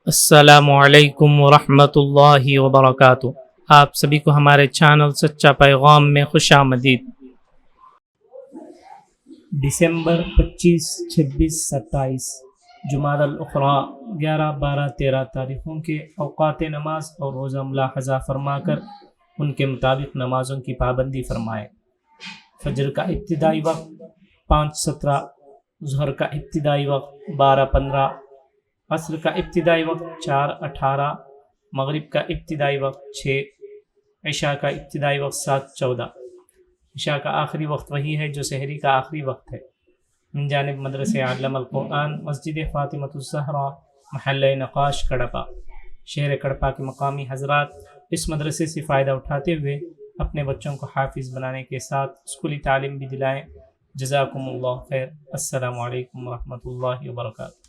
अस्सलामुअलैकुम वरहमतुल्लाहि वबरकातुहू। आप सभी को हमारे चैनल सच्चा पैगाम में खुशामदीद। दिसंबर 25, 26, 27 जुमादल उखरा 11, 12, 13 तारीख़ों के औक़ात नमाज और रोज़ा मुलाहज़ा फरमाकर उनके मुताबिक नमाज़ों की पाबंदी फरमाएँ। फजर का इब्तिदाई वक्त 5:17, ज़ुहर का इब्तिदाई वक्त 12:15, असर का इब्तिदाई वक्त 4:18, मगरिब का इब्तिदाई वक्त 6, इशा का इब्तिदाई वक्त 7:14। इशा का आखिरी वक्त वही है जो सहरी का आखिरी वक्त है। मिन जानिब मदरसे आलम अल कुरान, मस्जिद फ़ातिमतुज़ ज़हरा, महल्ले नक़ाश, कड़पा। शहर कड़पा के मकामी हज़रात इस मदरसे से फ़ायदा उठाते हुए अपने बच्चों को हाफिज़ बनाने के साथ स्कूली तालीम भी दिलाएँ। जज़ाकुमुल्लाह खैर। अस्सलामु अलैकुम वरहमतुल्लाहि वबरकातुहू।